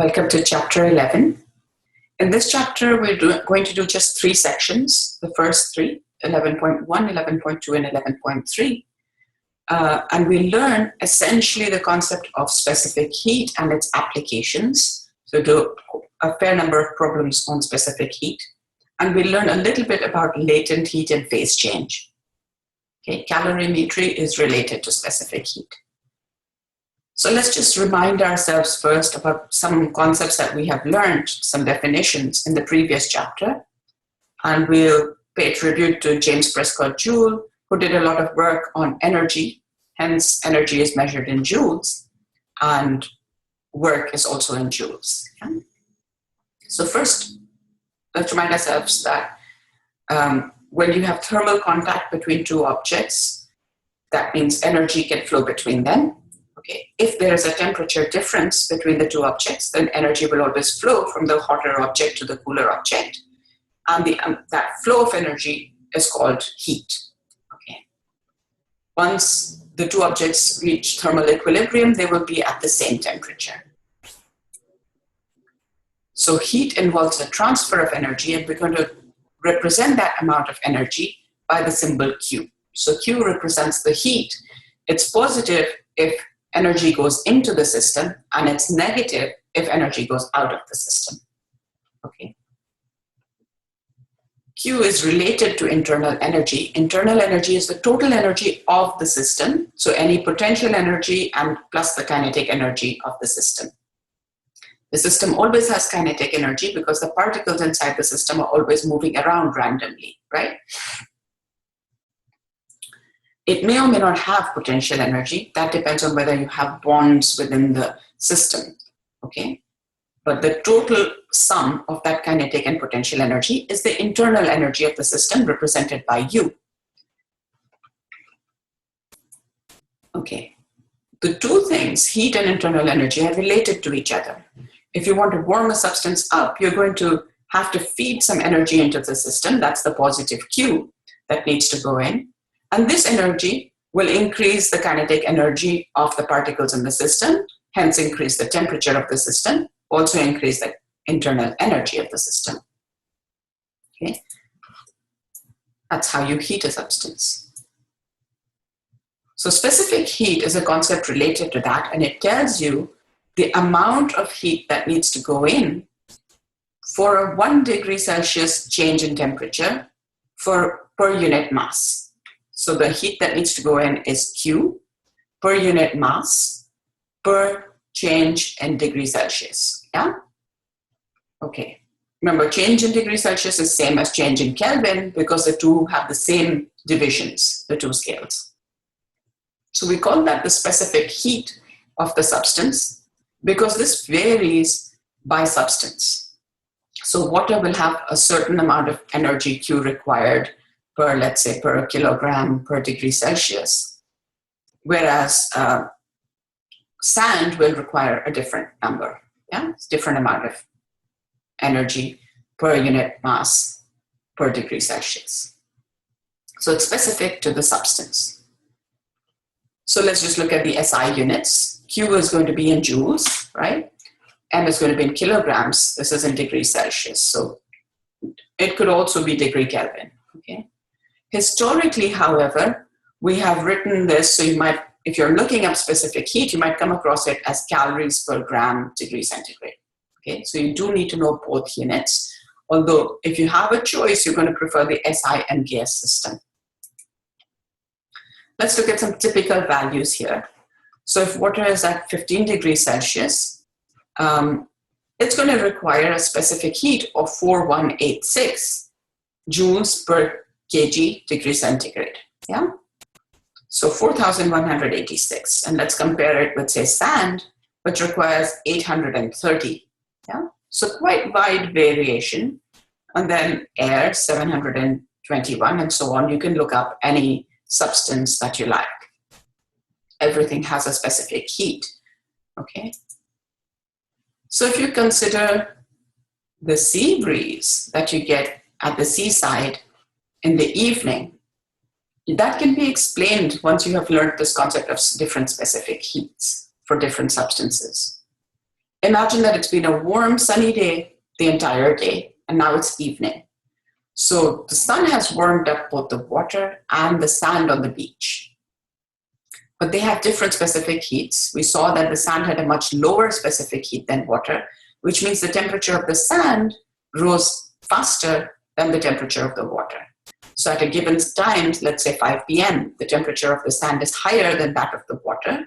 Welcome to chapter 11. In this chapter, we're going to do just 3 sections, the first 3, 11.1, 11.2, and 11.3. And we learn essentially the concept of specific heat and its applications. So do a fair number of problems on specific heat. And we learn a little bit about latent heat and phase change. Okay, calorimetry is related to specific heat. So let's just remind ourselves first about some concepts that we have learned, some definitions in the previous chapter. And we'll pay tribute to James Prescott Joule, who did a lot of work on energy. Hence, energy is measured in joules, and work is also in joules. Okay? So first, let's remind ourselves that when you have thermal contact between two objects, that means energy can flow between them. Okay. If there is a temperature difference between the two objects, then energy will always flow from the hotter object to the cooler object. And that flow of energy is called heat. Okay. Once the two objects reach thermal equilibrium, they will be at the same temperature. So heat involves a transfer of energy, and we're going to represent that amount of energy by the symbol Q. So Q represents the heat. It's positive if energy goes into the system, and it's negative if energy goes out of the system. Okay. Q is related to internal energy. Internal energy is the total energy of the system, so any potential energy and plus the kinetic energy of the system. The system always has kinetic energy because the particles inside the system are always moving around randomly, right? It may or may not have potential energy. That depends on whether you have bonds within the system, okay? But the total sum of that kinetic and potential energy is the internal energy of the system represented by U. Okay. The two things, heat and internal energy, are related to each other. If you want to warm a substance up, you're going to have to feed some energy into the system. That's the positive Q that needs to go in. And this energy will increase the kinetic energy of the particles in the system, hence increase the temperature of the system, also increase the internal energy of the system. Okay? That's how you heat a substance. So specific heat is a concept related to that, and it tells you the amount of heat that needs to go in for a 1 degree Celsius change in temperature per unit mass. So the heat that needs to go in is Q per unit mass per change in degree Celsius. Yeah? Okay. Remember, change in degree Celsius is same as change in Kelvin because the two have the same divisions, the two scales. So we call that the specific heat of the substance because this varies by substance. So water will have a certain amount of energy Q required per, let's say, per kilogram per degree Celsius, whereas sand will require a different number, yeah, it's different amount of energy per unit mass per degree Celsius. So it's specific to the substance. So let's just look at the SI units. Q is going to be in joules, right? M is going to be in kilograms. This is in degrees Celsius. So it could also be degree Kelvin, okay? Historically, however, we have written this, so you might, if you're looking up specific heat, you might come across it as calories per gram degree centigrade. Okay, so you do need to know both units, although if you have a choice, you're going to prefer the SI MGS system. Let's look at some typical values here. So if water is at 15 degrees Celsius, it's going to require a specific heat of 4186 joules per kg degree centigrade, yeah? So 4,186, and let's compare it with, say, sand, which requires 830, yeah? So quite wide variation. And then air, 721, and so on. You can look up any substance that you like. Everything has a specific heat, okay? So if you consider the sea breeze that you get at the seaside in the evening, that can be explained once you have learned this concept of different specific heats for different substances. Imagine that it's been a warm, sunny day the entire day, and now it's evening. So the sun has warmed up both the water and the sand on the beach. But they have different specific heats. We saw that the sand had a much lower specific heat than water, which means the temperature of the sand rose faster than the temperature of the water. So at a given time, let's say 5 p.m., the temperature of the sand is higher than that of the water.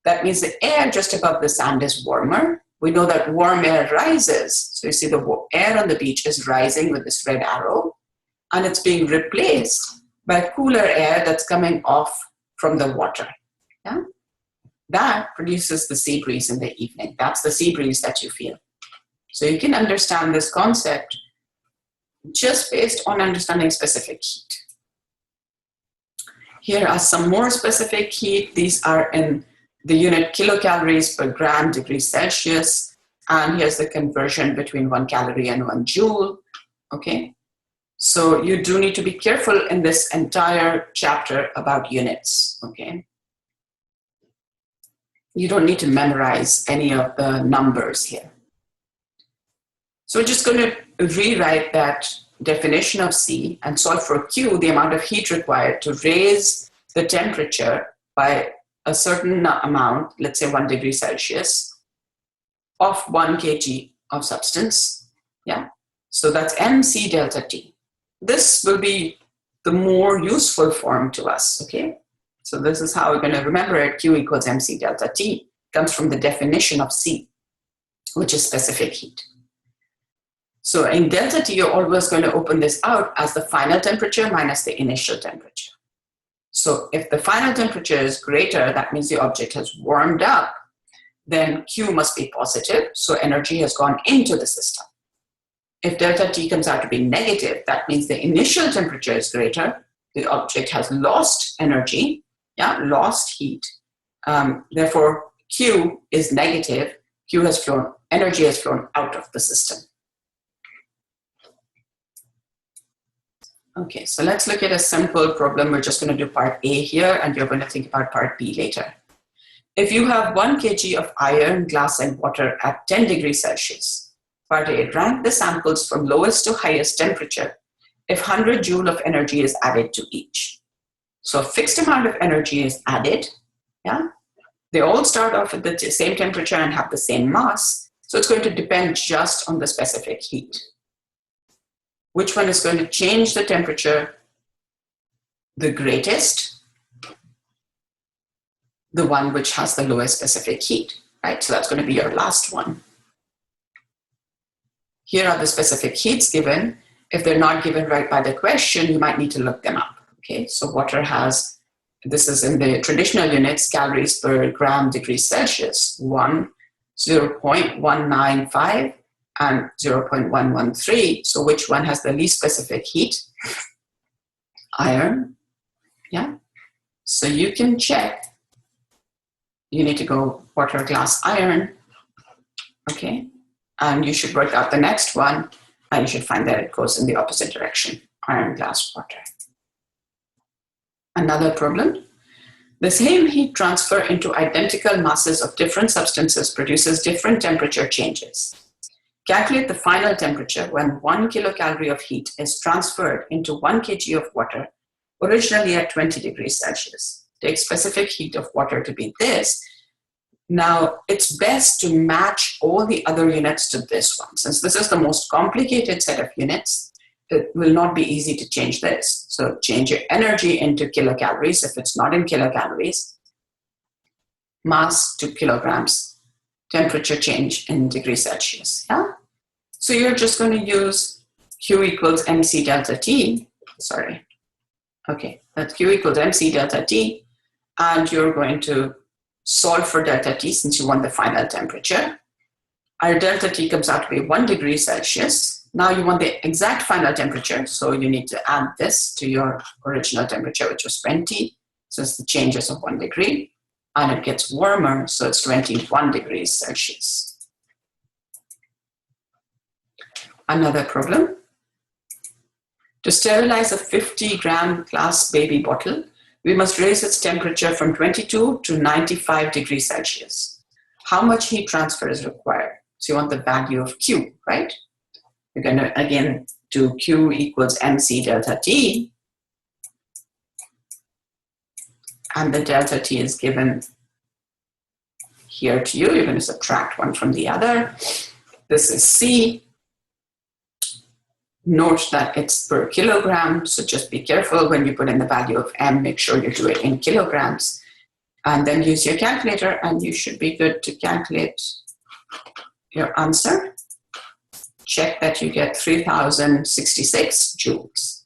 That means the air just above the sand is warmer. We know that warm air rises. So you see the air on the beach is rising with this red arrow, and it's being replaced by cooler air that's coming off from the water. Yeah? That produces the sea breeze in the evening. That's the sea breeze that you feel. So you can understand this concept just based on understanding specific heat. Here are some more specific heat. These are in the unit kilocalories per gram degree Celsius. And here's the conversion between 1 calorie and 1 joule. Okay. So you do need to be careful in this entire chapter about units. Okay. You don't need to memorize any of the numbers here. So we're just going to rewrite that definition of C and solve for Q, the amount of heat required to raise the temperature by a certain amount, let's say 1 degree Celsius, of 1 kg of substance. Yeah. So that's MC delta T. This will be the more useful form to us. Okay. So this is how we're going to remember it. Q equals MC delta T comes from the definition of C, which is specific heat. So in delta T, you're always going to open this out as the final temperature minus the initial temperature. So if the final temperature is greater, that means the object has warmed up, then Q must be positive, so energy has gone into the system. If delta T comes out to be negative, that means the initial temperature is greater, the object has lost energy, lost heat. Therefore, Q is negative, energy has flown out of the system. Okay, so let's look at a simple problem. We're just going to do part A here, and you're going to think about part B later. If you have 1 kg of iron, glass, and water at 10 degrees Celsius, part A, rank the samples from lowest to highest temperature if 100 joule of energy is added to each. So a fixed amount of energy is added. Yeah, they all start off at the same temperature and have the same mass. So it's going to depend just on the specific heat. Which one is going to change the temperature the greatest? The one which has the lowest specific heat, right? So that's going to be your last one. Here are the specific heats given. If they're not given right by the question, you might need to look them up. Okay, so water has, this is in the traditional units, calories per gram degrees Celsius, 0.195 and 0.113. So which one has the least specific heat? Iron. Yeah. So you can check. You need to go water, glass, iron. Okay. And you should work out the next one, and you should find that it goes in the opposite direction. Iron, glass, water. Another problem. The same heat transfer into identical masses of different substances produces different temperature changes. Calculate the final temperature when 1 kilocalorie of heat is transferred into 1 kg of water, originally at 20 degrees Celsius. Take specific heat of water to be this. Now, it's best to match all the other units to this one. Since this is the most complicated set of units, it will not be easy to change this. So change your energy into kilocalories if it's not in kilocalories, mass to kilograms, temperature change in degrees Celsius. Yeah? So you're just going to use Q equals MC delta T. Sorry. Okay, that's Q equals MC delta T. And you're going to solve for delta T since you want the final temperature. Our delta T comes out to be 1 degree Celsius. Now you want the exact final temperature. So you need to add this to your original temperature, which was 20. So it's the changes of 1 degree. And it gets warmer, so it's 21 degrees Celsius. Another problem. To sterilize a 50-gram glass baby bottle, we must raise its temperature from 22 to 95 degrees Celsius. how much heat transfer is required. So you want the value of Q, right? You're going to, again, do Q equals mc delta T. And the delta T is given here to you. You're going to subtract one from the other. This is C. Note that it's per kilogram, so just be careful when you put in the value of M, make sure you do it in kilograms. And then use your calculator, and you should be good to calculate your answer. Check that you get 3066 joules.